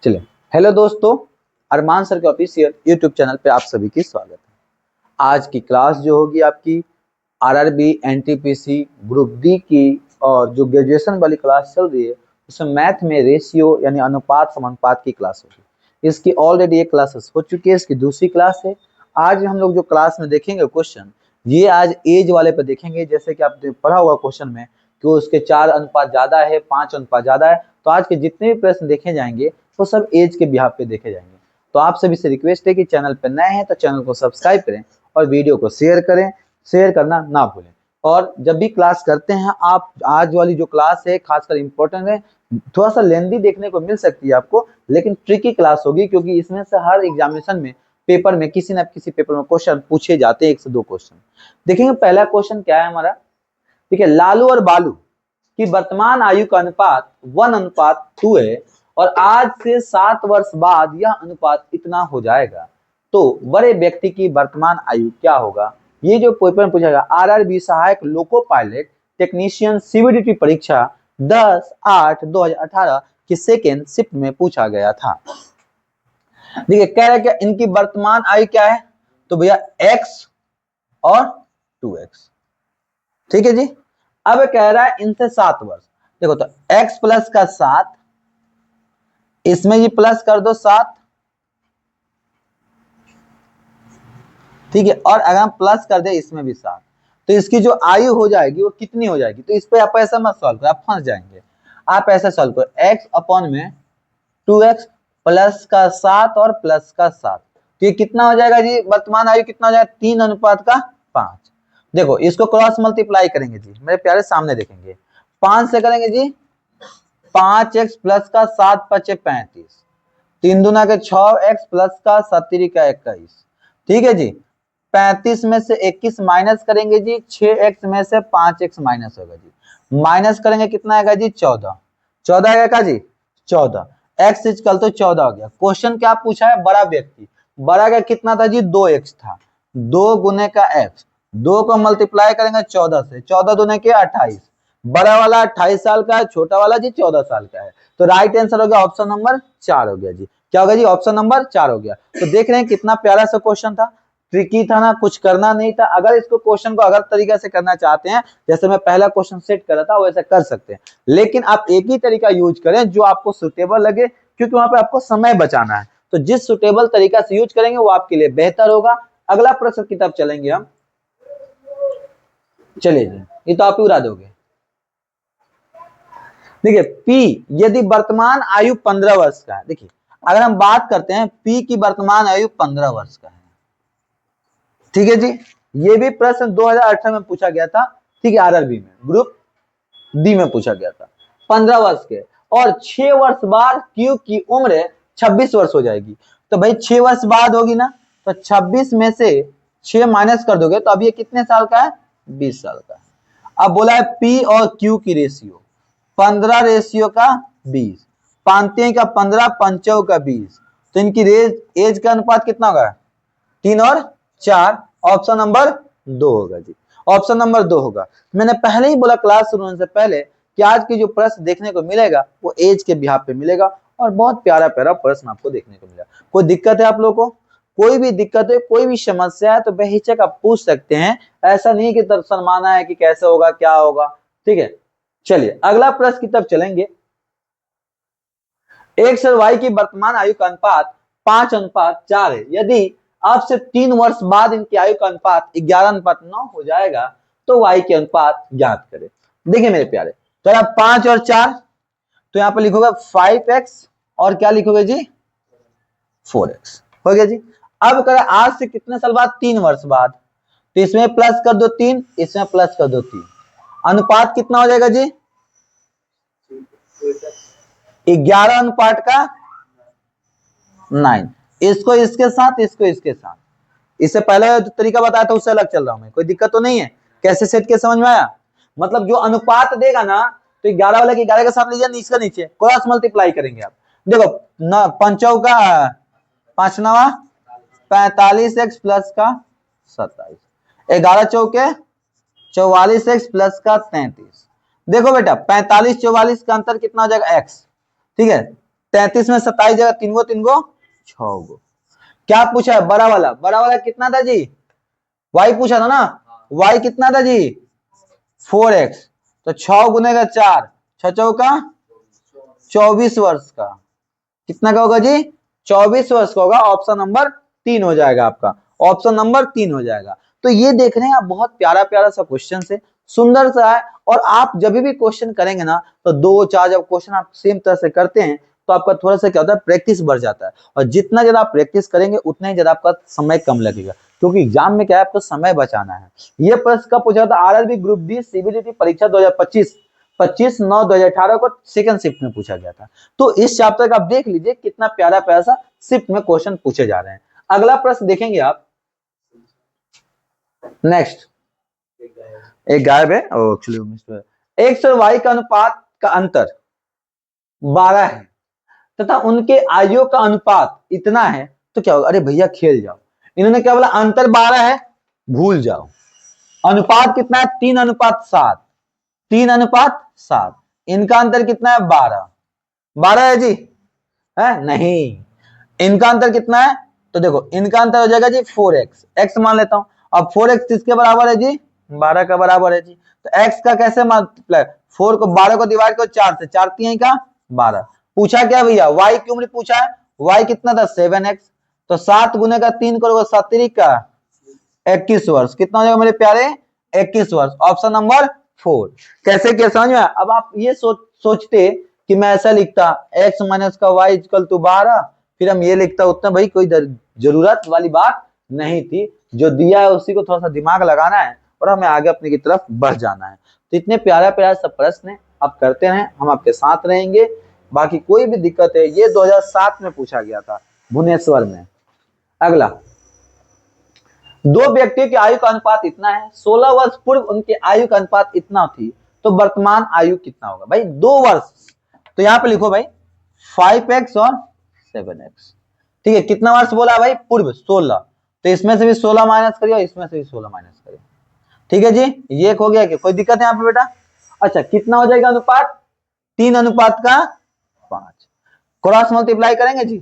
चलिए, हेलो दोस्तों, अरमान सर के ऑफिशियल यूट्यूब चैनल पे आप सभी की स्वागत है। आज की क्लास जो होगी आपकी आरआरबी एनटीपीसी ग्रुप डी की और जो ग्रेजुएशन वाली क्लास चल रही है उसमें मैथ में रेशियो यानी अनुपात समानुपात की क्लास होगी। इसकी ऑलरेडी एक क्लासेस हो चुकी है, इसकी दूसरी क्लास है। आज हम लोग जो क्लास में देखेंगे क्वेश्चन, ये आज एज वाले पे देखेंगे। जैसे कि आपने पढ़ा हुआ क्वेश्चन में कि उसके 4 अनुपात ज्यादा है, 5 अनुपात ज्यादा है, तो आज के जितने भी प्रश्न देखे जाएंगे वो सब एज के बिहाफ पे देखे जाएंगे। तो आप सभी से रिक्वेस्ट है कि चैनल पर नए हैं तो चैनल को सब्सक्राइब करें और वीडियो को शेयर करें, शेयर करना ना भूलें। और जब भी क्लास करते हैं आप, आज वाली जो क्लास है खासकर इम्पोर्टेंट है, थोड़ा सा लेंदी देखने को मिल सकती है आपको, लेकिन ट्रिकी क्लास होगी क्योंकि इसमें से हर एग्जामिनेशन में पेपर में किसी न किसी पेपर में क्वेश्चन पूछे जाते हैं, 1 से 2 क्वेश्चन। देखेंगे पहला क्वेश्चन क्या है हमारा। ठीक है, लालू और बालू की वर्तमान आयु का अनुपात 1:2 है और आज से 7 वर्ष बाद यह अनुपात इतना हो जाएगा, तो बड़े व्यक्ति की वर्तमान आयु क्या होगा। ये जो पेपर में पूछा गया, आरआरबी सहायक लोको पायलट टेक्नीशियन सीवीडीटी परीक्षा 10/8/2018 की सेकेंड शिफ्ट में पूछा गया था। देखिए कह रहा है कि इनकी वर्तमान आयु क्या है, तो भैया x और 2x। ठीक है जी। अब कह रहा है इनसे 7 वर्ष। देखो तो x प्लस का 7, इसमें ये प्लस कर दो 7, ठीक है, और अगर हम प्लस कर दे इसमें भी 7, तो इसकी जो आयु हो जाएगी वो कितनी हो जाएगी। तो इस पे आप ऐसा मत सॉल्व करो, आप फंस जाएंगे। आप ऐसा सॉल्व करो, x अपॉन में 2x प्लस का 7 और प्लस का 7, तो ये कितना हो जाएगा जी, वर्तमान आयु कितना हो जाएगा, 3:5। देखो इसको क्रॉस मल्टीप्लाई करेंगे जी, मेरे प्यारे सामने देखेंगे, 5 से करेंगे जी 5x प्लस का 7 5 35, 3 दूना के 6x प्लस का 7 का 21। ठीक है जी। 35 में से 21 माइनस करेंगे जी, 6x में से 5x माइनस होगा जी, माइनस करेंगे कितना आएगा जी 14। 14 आएगा का जी 14, x इक्वल तो 14 हो गया। क्वेश्चन क्या पूछा है, बड़ा व्यक्ति, बड़ा का कितना था जी 2x था, 2 गुने का x, 2 को मल्टीप्लाई करेंगे 14 से, 14 दूने के 28, बड़ा वाला 28 साल का है, छोटा वाला जी 14 साल का है। तो राइट आंसर हो गया ऑप्शन नंबर 4 हो गया जी। क्या होगा जी, ऑप्शन नंबर 4 हो गया। तो देख रहे हैं कितना प्यारा सा क्वेश्चन था, ट्रिकी था ना, कुछ करना नहीं था। अगर इसको क्वेश्चन को अगर तरीके से करना चाहते हैं, जैसे मैं पहला क्वेश्चन सेट करा था वैसे कर सकते हैं, लेकिन आप एक ही तरीका यूज करें जो आपको सुटेबल लगे, क्योंकि वहां पे आपको समय बचाना है। तो जिस सुटेबल तरीका से यूज करेंगे वो आपके लिए बेहतर होगा। अगला प्रश्न की तरफ चलेंगे हम। चलिए जी, ये तो आप ही उड़ा दोगे। देखिए P यदि वर्तमान आयु 15 वर्ष का है, देखिए अगर हम बात करते हैं P की वर्तमान आयु 15 वर्ष का है, ठीक है जी। ये भी प्रश्न 2018 में पूछा गया था, ठीक है, आरआरबी में ग्रुप डी में पूछा गया था। 15 वर्ष के और 6 वर्ष बाद Q की उम्र 26 वर्ष हो जाएगी। तो भाई 6 वर्ष बाद होगी ना, तो 26 में से 6 माइनस कर दोगे तो अब ये कितने साल का है, 20 साल का है। अब बोला है P और Q की रेशियो 15 रेशियो का 20, 5 का 15, 5 का 20, तो इनकी एज का अनुपात कितना होगा, 3 और 4, ऑप्शन नंबर 2 होगा जी, ऑप्शन नंबर 2 होगा। मैंने पहले ही बोला क्लास शुरू होने से पहले कि आज की जो प्रश्न देखने को मिलेगा वो एज के बिहाफ पे मिलेगा और बहुत प्यारा प्यारा प्रश्न आपको देखने को मिलेगा। कोई दिक्कत है आप लोगों को, कोई भी दिक्कत है, कोई भी समस्या है तो बेहिचक आप पूछ सकते हैं। ऐसा नहीं कि तब शर्माना है कि कैसे होगा क्या होगा, ठीक है। चलिए अगला प्रश्न की तरफ चलेंगे। x और y की वर्तमान आयु का अनुपात 5:4 है। यदि अब से 3 वर्ष बाद इनकी आयु का अनुपात 11:9 हो जाएगा तो y के अनुपात ज्ञात करें। देखिए मेरे प्यारे, तो अब 5 और 4, तो यहां पर लिखोगे 5x और क्या लिखोगे जी 4x, हो गया जी। अब करें आज से कितने साल बाद, 3 वर्ष बाद, तो इसमें प्लस कर दो 3, इसमें प्लस कर दो 3, अनुपात कितना हो जाएगा जी 11:9। इसको इसके साथ, इसको इसके साथ, इससे पहले जो तरीका बताया था उससे अलग चल रहा हूं मैं, कोई दिक्कत तो नहीं है। कैसे सेट के समझ में आया, मतलब जो अनुपात देगा ना, तो 11 वाले के 11 के साथ लीजिए, नीचे का नीचे क्रॉस मल्टीप्लाई करेंगे आप। देखो 5 का 5 9 45x प्लस का 27, 11 चौके 44x प्लस का 33। देखो बेटा 45 44 का अंतर कितना हो जाएगा x, ठीक है। 33 में 27 जाएगा, तीन गो 6 गो। क्या पूछा है? बड़ा वाला कितना था जी? y पूछा था ना, y कितना था जी? 4x। तो 6 गुनेगा 4, 6 चौका 24 वर्ष का। कितना का होगा जी? 24 वर्ष का होगा। ऑप्शन नंबर 3 हो जाएगा आपका, ऑप्शन नंबर 3 हो जाएगा। तो ये देख रहे हैं आप, बहुत प्यारा प्यारा सा क्वेश्चन है, सुंदर सा है। और आप जब भी क्वेश्चन करेंगे ना, तो 2 4 जब क्वेश्चन आप सेम तरह से करते हैं, तो आपका थोड़ा सा क्या होता है, प्रैक्टिस बढ़ जाता है। और जितना ज्यादा आप प्रैक्टिस करेंगे उतना ही ज्यादा आपका समय कम लगेगा, क्योंकि एग्जाम में क्या है, आपको समय बचाना है। ये प्रश्न कब पूछा था? आरआरबी ग्रुप डी सीबीडीटी परीक्षा 2025 25/9/2018 को सेकंड शिफ्ट में पूछा गया था। तो इस चैप्टर का आप देख लीजिए, कितना प्यारा प्यारा सा शिफ्ट में क्वेश्चन पूछे जा रहे हैं। अगला प्रश्न देखेंगे आप, नेक्स्ट। एक गायब है, एक्स और वाई का अनुपात का अंतर 12 है तथा उनके आयु का अनुपात इतना है, तो क्या होगा? अरे भैया खेल जाओ, इन्होंने क्या बोला? अंतर 12 है, भूल जाओ। अनुपात कितना है? 3:7, 3:7। इनका अंतर कितना है? 12 है जी, है नहीं। इनका अंतर कितना है? तो देखो इनका अंतर हो जाएगा जी 4x, x मान लेता हूं। अब 4x किसके बराबर है जी? 12 का बराबर है जी। तो x का कैसे मल्टीप्लाई? 4 को 12 को डिवाइड करो 4 से, 4 3 का 12। पूछा क्या भैया? y की उम्र पूछा है। y कितना था? 7x। तो 7 गुने का 3 करोगे 7 का 21 वर्ष। कितना हो जाएगा मेरे प्यारे? 21 वर्ष। Option number 4। कैसे क्या समझ में? अब आप ये सोचते कि मैं ऐसा लिखता x माइनस का y इक्वल टू 12, फिर हम ये लिखता, उतना भाई कोई जरूरत वाली बात नहीं थी। जो दिया है उसी को थोड़ा सा दिमाग लगाना है और हमें आगे अपने की तरफ बढ़ जाना है। तो इतने प्यारा प्यारा सब प्रश्न आप करते रहें, हम आपके साथ रहेंगे। बाकी कोई भी दिक्कत है, ये 2007 में पूछा गया था भुवनेश्वर में। अगला, दो व्यक्तियों की आयु का अनुपात इतना है, 16 वर्ष पूर्व उनकी आयु का अनुपात इतना थी, तो वर्तमान आयु कितना होगा? भाई 2 वर्ष, तो यहां पे लिखो भाई 5x और 7x। ठीक है, कितना वर्ष बोला भाई? पूर्व 16, तो इसमें से भी 16 माइनस करिए और इसमें से भी 16 माइनस करिए। ठीक है जी, ये हो गया कि कोई दिक्कत है यहाँ पे बेटा? अच्छा, कितना हो जाएगा अनुपात? 3:5। क्रॉस मल्टीप्लाई करेंगे जी,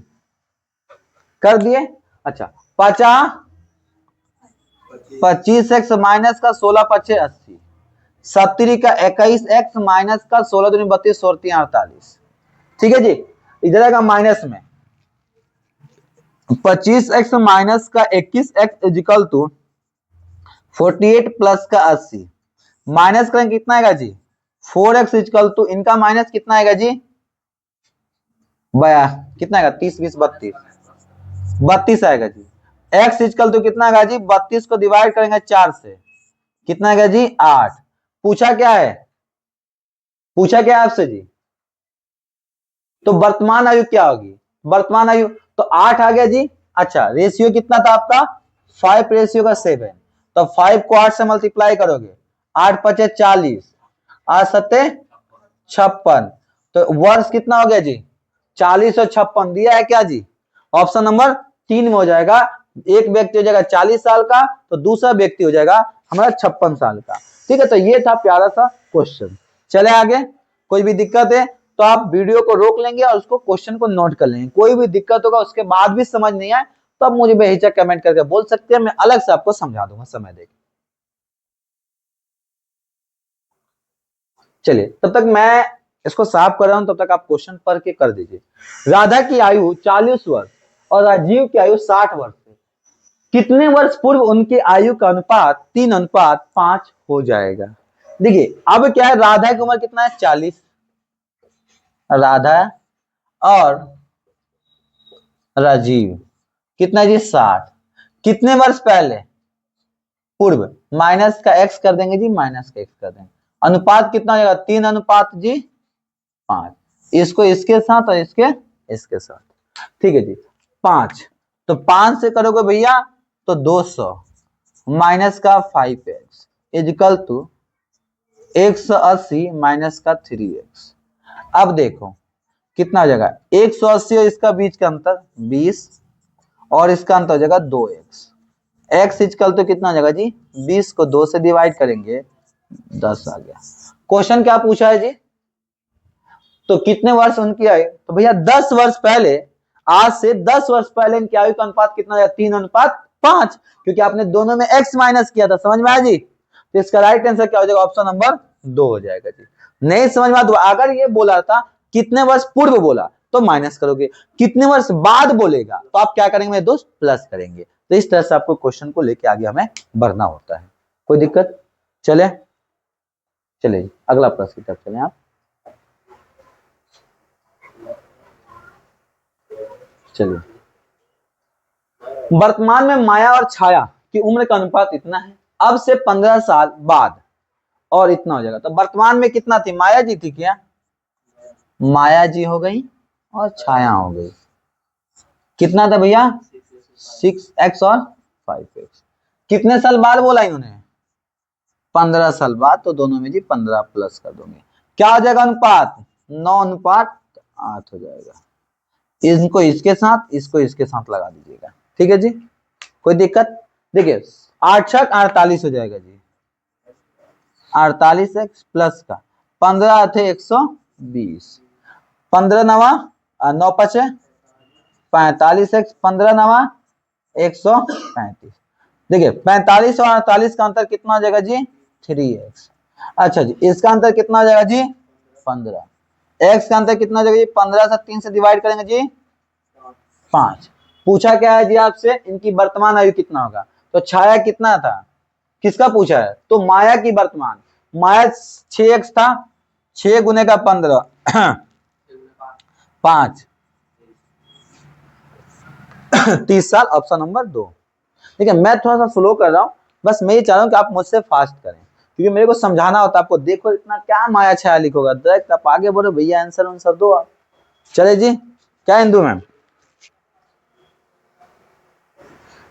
कर दिए। अच्छा, 25x माइनस का 16 5 80, 70 का 21x माइनस का 16 दूनी 32 और 3 48। ठीक है जी, इधर आएगा माइनस में 25x माइनस का 21x इजिकल टू 48 प्लस का 80, माइनस करेंगे कितना आएगा जी? 4x इजिकल टू, इनका माइनस कितना आएगा जी? कितना आएगा? 30 20 32 आएगा जी। x इजिकल टू कितना आएगा जी? 32 को डिवाइड करेंगे 4 से, कितना आएगा जी? 8। पूछा क्या है? पूछा क्या है आपसे जी? तो वर्तमान आयु क्या होगी? वर्तमान आयु तो 8 आ गया जी। अच्छा, रेशियो कितना था आपका? 5 रेशियो का 7, तो 5 को 8 से मल्टीप्लाई करोगे, 8 5 40, 8 7 56, तो वर्ष कितना हो गया जी? 40 और 56 दिया है क्या जी? ऑप्शन नंबर 3 में हो जाएगा। एक व्यक्ति हो जाएगा 40 साल का, तो दूसरा व्यक्ति हो जाएगा हमारा 56 साल का। ठीक है, तो ये था प्यारा सा क्वेश्चन। चले आगे, कोई भी दिक्कत है तो आप वीडियो को रोक लेंगे और उसको क्वेश्चन को नोट कर लेंगे। कोई भी दिक्कत होगा उसके बाद भी समझ नहीं आए तो आप मुझे बेहिचक कमेंट करके बोल सकते हैं, मैं अलग से आपको समझा दूंगा समय देकर। चलिए, तब तक मैं इसको साफ कर रहा हूं, तब तक आप क्वेश्चन पढ़ के कर दीजिए। राधा की आयु 40 वर्ष और राजीव की आयु 60 वर्ष है, कितने वर्ष पूर्व उनकी आयु का अनुपात 3:5 हो जाएगा? देखिए अब क्या है, राधा की उम्र कितना है? 40, राधा और राजीव कितना जी? 60। कितने वर्ष पहले? पूर्व, माइनस का x कर देंगे जी, माइनस का x कर देंगे। अनुपात कितना हो जाएगा? 3:5। इसको इसके साथ और इसके साथ। ठीक है जी, 5, तो 5 से करोगे भैया तो 200 माइनस का 5x इजिकल टू 180 माइनस का 3x। अब देखो कितना हो जाएगा? 180 और इसका बीच का अंतर 20 और इसका अंतर हो जाएगा 2x। x इजकल तो कितना हो जाएगा जी? 20 को 2 से डिवाइड करेंगे 10 आ गया। क्वेश्चन क्या पूछा है जी, तो कितने वर्ष उनकी आयु, तो भैया 10 वर्ष पहले, आज से 10 वर्ष पहले इनकी आयु का अनुपात कितना हो जाएगा, 3:5, क्योंकि आपने दोनों में x माइनस किया था, समझ में आया जी। तो इसका राइट आंसर क्या हो जाएगा, ऑप्शन नंबर 2 हो जाएगा जी। नहीं समझ में आया, अगर ये बोला था कितने वर्ष पूर्व बोला तो माइनस करोगे, कितने वर्ष बाद बोलेगा तो आप क्या करेंगे मेरे दोस्त, प्लस करेंगे। तो इस तरह से आपको क्वेश्चन को लेके आगे हमें बढ़ना होता है। कोई दिक्कत, चले चले अगला प्रश्न की तरफ चले आप। चलिए, वर्तमान में माया और छाया की उम्र का अनुपात इतना है, अब से 15 साल बाद और इतना हो जाएगा। तो वर्तमान में कितना थी, माया जी थी क्या, माया जी हो गई और छाया हो गई, कितना था भैया 6x और 5x। कितने साल बाद बोला इन्होंने, 15 साल बाद, तो दोनों में जी 15 प्लस कर दोगे, क्या हो जाएगा अनुपात, 9:8 हो जाएगा। इनको इसके साथ, इसको इसके साथ लगा दीजिएगा, ठीक है जी, कोई दिक्कत। देखिए 8 छक 48 हो जाएगा जी, 48x प्लस का 15 थे 120, 15 नवा 9 पचे 45x, 15 नवा 135। देखिए 45 और 48 का अंतर कितना हो जाएगा जी, 3x। अच्छा जी, इसका अंतर कितना हो जाएगा जी, 15। x का अंतर कितना हो जाएगा जी, 15 से 3 से डिवाइड करेंगे जी 5। पूछा क्या है जी आपसे, इनकी वर्तमान आयु कितना होगा, तो छाया कितना था, किसका पूछा है, तो माया की वर्तमान, माया 6x था, 6 गुने का 15 5 30 साल, ऑप्शन नंबर 2। ठीक है, मैं थोड़ा सा स्लो कर रहा हूं, बस मैं ये चाह रहा हूं कि आप मुझसे फास्ट करें, क्योंकि मेरे को समझाना होता है आपको। देखो इतना क्या माया छाया लिखोगा, डायरेक्ट आप आगे बढ़ो भैया, आंसर दो आप। चले जी, क्या इंदु मैम,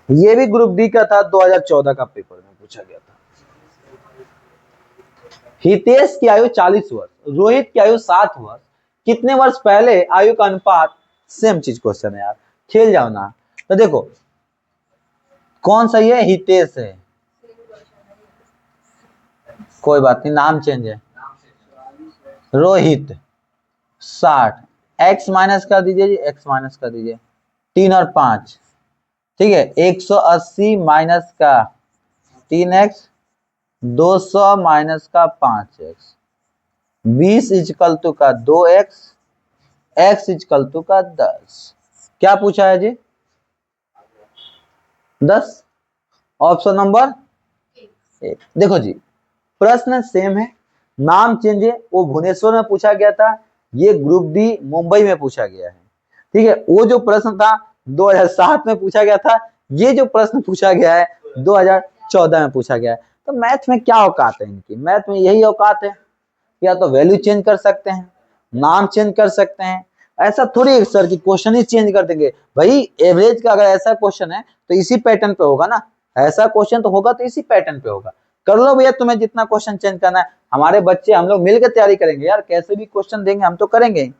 ये भी ग्रुप डी का था, 2014 का पेपर में पूछा गया था। हितेश की आयु 40 वर्ष, रोहित की आयु 7 वर्ष, कितने वर्ष पहले आयु का अनुपात, सेम चीज क्वेश्चन है यार, खेल जाओ ना। तो देखो कौन सही है, हितेश है, कोई बात नहीं नाम चेंज है, रोहित 60, x माइनस कर दीजिए जी, x माइनस कर दीजिए 3 और 5, ठीक है 180 माइनस का 3x, 200 माइनस का 5x, 20 इजकल टू का 2x, x इजकल टू का 10। क्या पूछा है जी, 10, ऑप्शन नंबर 1। देखो जी प्रश्न सेम है, नाम चेंज है, वो भुवनेश्वर में पूछा गया था, ये ग्रुप डी मुंबई में पूछा गया है, ठीक है। वो जो प्रश्न था 2007 में पूछा गया था, ये जो प्रश्न पूछा गया है 2014 में पूछा गया है। तो मैथ में क्या औकात है इनकी, मैथ में यही औकात है, या तो वैल्यू चेंज कर सकते हैं, नाम चेंज कर सकते हैं, ऐसा थोड़ी सर की क्वेश्चन ही चेंज कर देंगे भाई। एवरेज का अगर ऐसा क्वेश्चन है तो इसी पैटर्न पे होगा ना, ऐसा क्वेश्चन तो होगा तो इसी पैटर्न पे होगा। कर लो भैया, तुम्हें जितना क्वेश्चन चेंज करना है, हमारे बच्चे हम लोग मिलकर तैयारी करेंगे यार, कैसे भी क्वेश्चन देंगे हम तो करेंगे।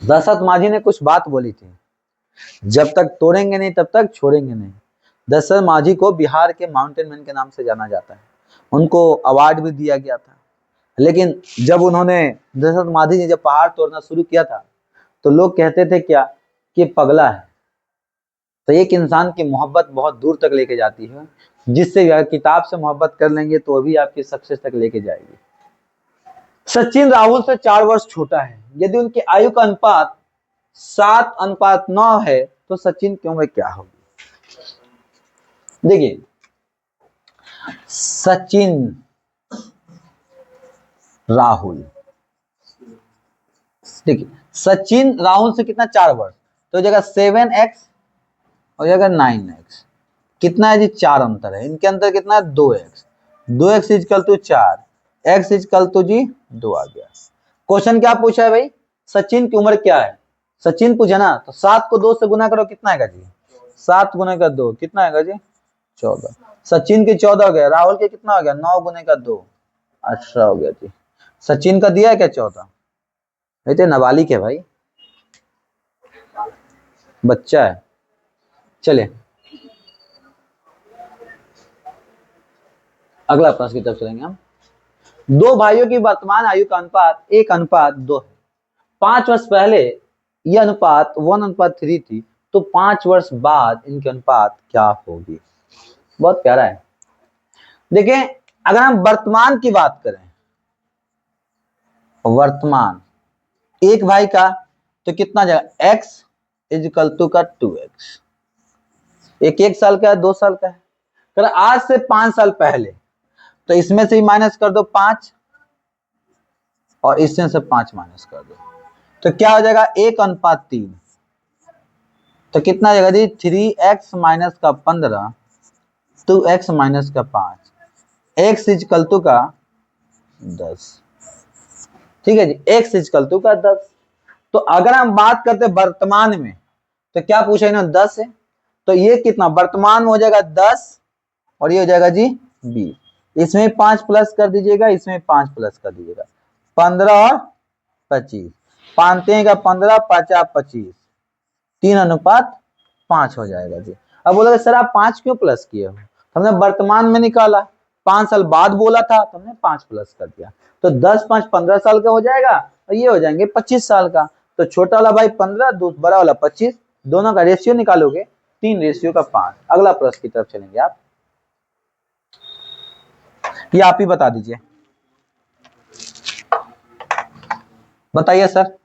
दशरथ मांझी ने कुछ बात बोली थी, जब तक तोड़ेंगे नहीं तब तक छोड़ेंगे नहीं। दशरथ मांझी को बिहार के माउंटेन मैन के नाम से जाना जाता है, उनको अवार्ड भी दिया गया था। लेकिन जब उन्होंने, दशरथ मांझी ने जब पहाड़ तोड़ना शुरू किया था तो लोग कहते थे क्या कि पगला है। तो एक इंसान की मोहब्बत बहुत दूर तक लेके जाती है, जिससे किताब से मोहब्बत कर लेंगे तो अभी आपकी सक्सेस तक लेके जाएगी। सचिन राहुल से 4 वर्ष छोटा है, यदि उनकी आयु का अनुपात 7:9 है तो सचिन की उम्र क्या होगी। देखिए सचिन राहुल, देखिए सचिन राहुल से कितना 4 वर्ष, तो जगह 7x और जगह 9x, कितना है जी 4 अंतर है, इनके अंतर कितना है 2x, 2x equal to 4, x equal to जी 2 आ गया। क्वेश्चन क्या पूछा है भाई, सचिन की उम्र क्या है, सचिन पूछा ना, तो 7 को 2 से गुना करो कितना आएगा जी, 7 गुने का 2 कितना आएगा जी 14। सचिन के 14 हो गया, राहुल के कितना हो गया 9 गुने का 2 18 हो गया जी। सचिन का दिया है क्या 14, नहीं तो नाबालिग है भाई, बच्चा है। चलिए अगला प्रश्न की तरफ चलेंगे हम। दो भाइयों की वर्तमान आयु का अनुपात 1:2 है। 5 वर्ष पहले यह अनुपात 1:3 थी, तो 5 वर्ष बाद इनके अनुपात क्या होगी। बहुत प्यारा है। देखें, अगर हम वर्तमान की बात करें, वर्तमान एक भाई का, तो कितना जाएगा, x = 2x। एक 1 साल का है, 2 साल का है। कर आज से 5 साल पहले, तो इसमें से ही माइनस कर दो 5 और इसमें से 5 माइनस कर दो, तो क्या हो जाएगा, 1:3। तो कितना आ जाएगा जी, 3x - 15 2x - 5 x = 10। ठीक है जी, x = 10। तो अगर हम बात करते हैं वर्तमान में, तो क्या पूछा इन्होंने, 10 है, तो ये कितना वर्तमान में हो जाएगा 10 और ये हो जाएगा जी 20। इसमें 5 प्लस कर दीजिएगा, इसमें 5 प्लस कर दीजिएगा, 15 और 25, 5 का 15 5 25, 3:5 हो जाएगा जी। अब बोलोगे सर आप 5 क्यों प्लस किए हो, हमने वर्तमान में निकाला, 5 साल बाद बोला था तो हमने 5 प्लस कर दिया, तो 10 5 15 साल का हो जाएगा और ये हो जाएंगे 25 साल का। तो छोटा वाला भाई 15, बड़ा वाला 25, दोनों का रेशियो निकालोगे 3:5। अगला प्रश्न की तरफ चलेंगे आप, ये आप ही बता दीजिए, बताइए सर।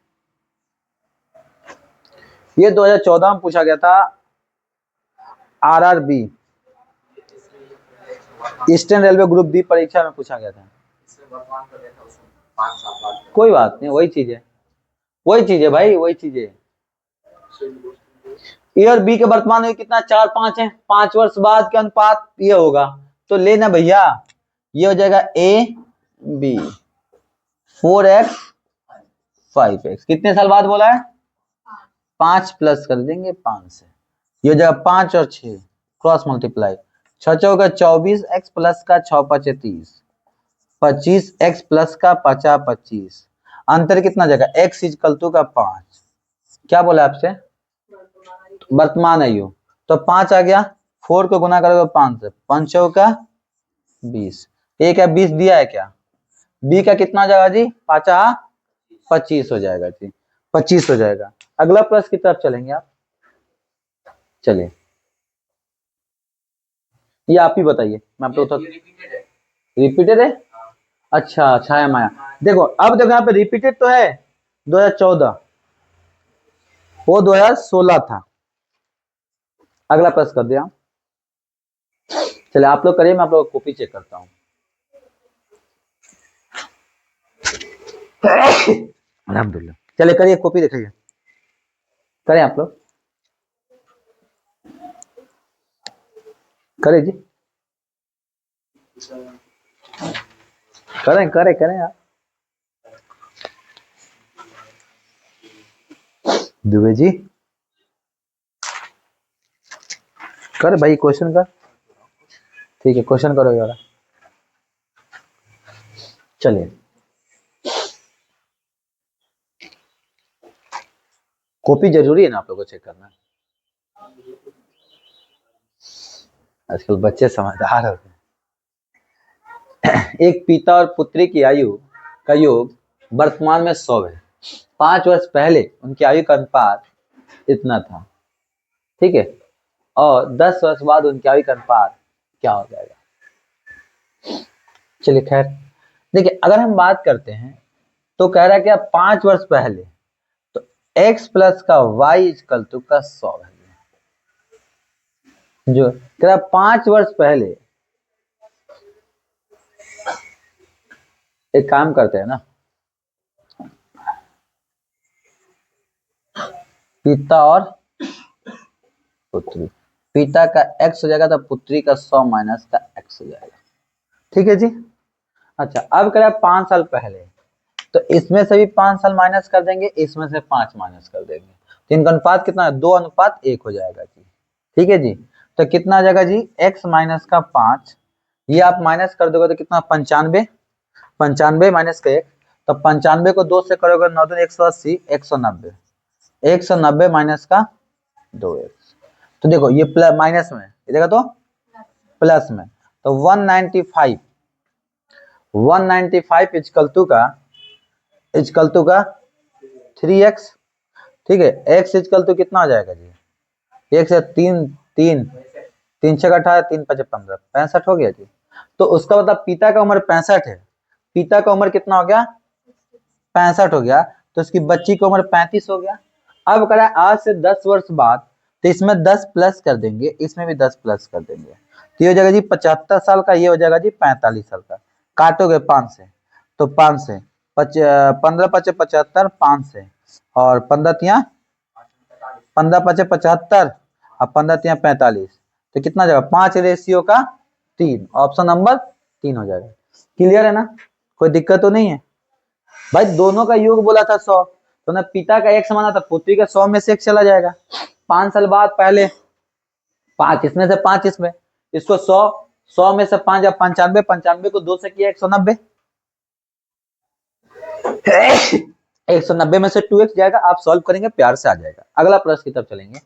ये 2014 में पूछा गया था, RRB eastern railway group D परीक्षा में पूछा गया था। कोई बात नहीं, वही चीज है, वही चीज है भाई, वही चीज है। ए और बी के वर्तमान में कितना, 4 5 है, 5 वर्ष बाद के अनुपात ये होगा, तो लेना भैया, ये हो जाएगा ए बी 4x 5x। कितने साल बाद बोला है, 5 प्लस कर देंगे 5 से, ये हो जाएगा 5 और 6 क्रॉस मल्टीप्लाई, 6 चौका 24x प्लस का 6 5 30, 25x प्लस का 50 25, अंतर कितना जाएगा, x = 5। क्या बोला आपसे, वर्तमान आयु, तो 5 आ गया, 4 को गुना करोगे 5 से, 5 चौका 20, ए का 20 दिया है क्या, बी का कितना हो जाएगा जी, 50 25 हो जाएगा जी, 25 हो जाएगा। अगला प्रश्न की तरफ चलेंगे आप, चलिए ये आप ही बताइए, मैं आप लोग रिपीटेड है। अच्छा, छाया माया, देखो अब देखो यहाँ पे रिपीटेड तो है 2014, वो 2016 था। अगला प्रश्न कर दिया, चलिए आप लोग करिए, मैं आप लोग कॉपी चेक करता हूँ। अल्हम्दुलिल्लाह, चलिए करिए, कॉपी दिखाइए, करें आप लोग, करें जी, करें करें करें आप, दुबे जी कर भाई, क्वेश्चन कर, ठीक है क्वेश्चन करो यार। चलिए कॉपी जरूरी है ना आप लोगों को चेक करना, आजकल बच्चे समझदार होते हैं। एक पिता और पुत्री की आयु का योग वर्तमान में 100 है, 5 वर्ष पहले उनकी आयु का अनुपात इतना था, ठीक है, और 10 वर्ष बाद उनकी आयु का अनुपात क्या हो जाएगा। चलिए खैर, देखिए अगर हम बात करते हैं तो कह रहा है कि 5 वर्ष पहले, तो x प्लस का y = 100 है, जो कह रहा 5 वर्ष पहले, एक काम करते हैं ना, पिता और पुत्री, पिता का x हो जाएगा तो पुत्री का 100 माइनस का x हो जाएगा, ठीक है जी। अच्छा अब कह रहा है 5 साल पहले, तो इसमें से भी 5 साल माइनस कर देंगे, इसमें से 5 माइनस कर देंगे, तो इनका अनुपात कितना है, 2:1 हो जाएगा जी, ठीक है जी। तो कितना आ जाएगा जी, x माइनस का 5, ये आप माइनस कर दोगे तो कितना, 95, 95 माइनस का 1, तो 95 को 2 से करोगे 9 दूनी 180, 190, 190 माइनस का 2x, तो देखो ये प्लस माइनस में, ये देखो तो प्लस में, तो 195 195 इजकल टू का 3x, ठीक है। x इजकल टू कितना हो जाएगा जी, एक से तीन, तीन छः 18, 3 5 15, 65 हो गया जी। तो उसका मतलब पिता का उम्र 65 है, पिता का उम्र कितना हो गया 65 हो गया, तो इसकी बच्ची की उम्र 35 हो गया। अब करा आज से 10 वर्ष बाद, तो इसमें 10 प्लस कर देंगे, इसमें भी 10 प्लस कर देंगे, तो ये हो जाएगा जी 75 साल का, ये हो जाएगा जी 45 साल का। काटोगे 5 से, तो 5 से 15 5 75, 5 से और 15 तिया 15 5 75 और 15 तिया 45, तो कितना जाएगा 5:3, ऑप्शन नंबर 3 हो जाएगा। क्लियर है ना, कोई दिक्कत तो नहीं है भाई। दोनों का योग बोला था 100, तो ना पिता का 1 माना था, पुत्री का 100 में से 1 चला जाएगा। 5 साल बाद पहले 5 इसमें से 5 इसमें, इसको 100 में से 5 या 95, 95 को 2 से किया 190, 190 में से 2x जाएगा। आप सॉल्व करेंगे प्यार से आ जाएगा। अगला प्रश्न की तरफ चलेंगे।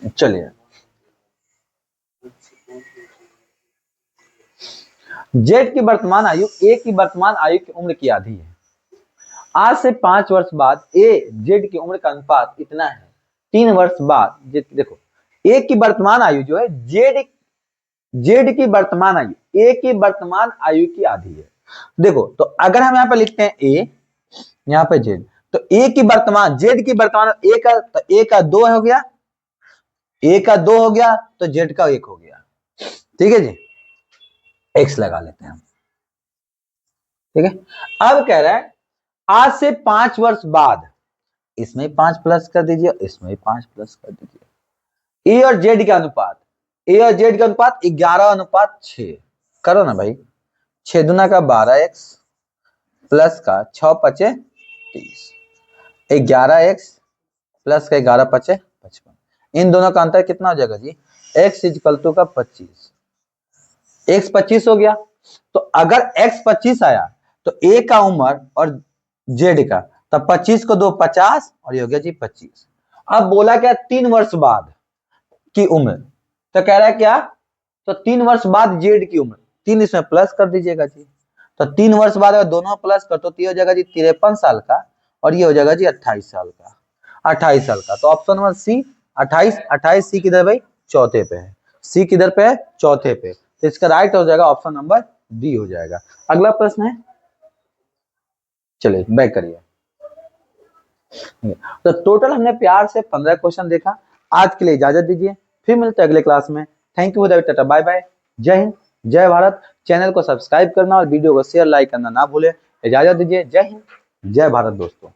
चलिए, जेड की वर्तमान आयु ए की वर्तमान आयु की उम्र की आधी है। आज से 5 वर्ष बाद ए जेड की उम्र का अनुपात इतना है। 3 वर्ष बाद देखो, ए की वर्तमान आयु जो है जेड की वर्तमान आयु ए की वर्तमान आयु की आधी है। देखो, तो अगर हम यहाँ पे लिखते हैं ए, यहाँ पे जेड, तो ए की वर्तमान, जेड की वर्तमान ए का 2 हो गया, ए का 2 हो गया, तो जेड का 1 हो गया। ठीक है जी, एक्स लगा लेते हैं हम। ठीक है, अब कह रहा है आज से 5 वर्ष बाद, इसमें 5 प्लस कर दीजिए, इसमें 5 प्लस कर दीजिए। ए और जेड का अनुपात, ए और जेड का अनुपात 11:6 करो ना भाई। 6 दूना का 12x प्लस का 6 5 30, 11x प्लस का 11 5 55, इन दोनों का अंतर कितना हो जाएगा जी, x इजकल टू का 25, x 25 हो गया। तो अगर x 25 आया तो a का उम्र और z का, तब 25 को 2 50 और ये हो गया जी 25। अब बोला क्या 3 वर्ष बाद की उम्र, तो कह रहा है क्या, तो 3 वर्ष बाद z की उम्र, 3 इसमें प्लस कर दीजिएगा जी। तो 3 वर्ष बाद अगर दोनों प्लस कर तो ये हो जाएगा जी 53 साल का, और ये हो जाएगा जी 28 साल का, 28 साल का। तो ऑप्शन नंबर सी 28, 28 सी किधर भाई, चौथे पे है, सी किधर पे है, चौथे पे, तो इसका राइट हो जाएगा ऑप्शन नंबर डी हो जाएगा। अगला प्रश्न है, चलिए बैक करिए। तो टोटल हमने प्यार से 15 क्वेश्चन देखा। आज के लिए इजाजत दीजिए, फिर मिलते हैं अगले क्लास में। Thank you, tata, bye bye, जय हिंद, जय भारत। चैनल को सब्सक्राइब करना और वीडियो को शेयर लाइक करना ना भूले। इजाजत दीजिए, जय हिंद, जय भारत दोस्तों।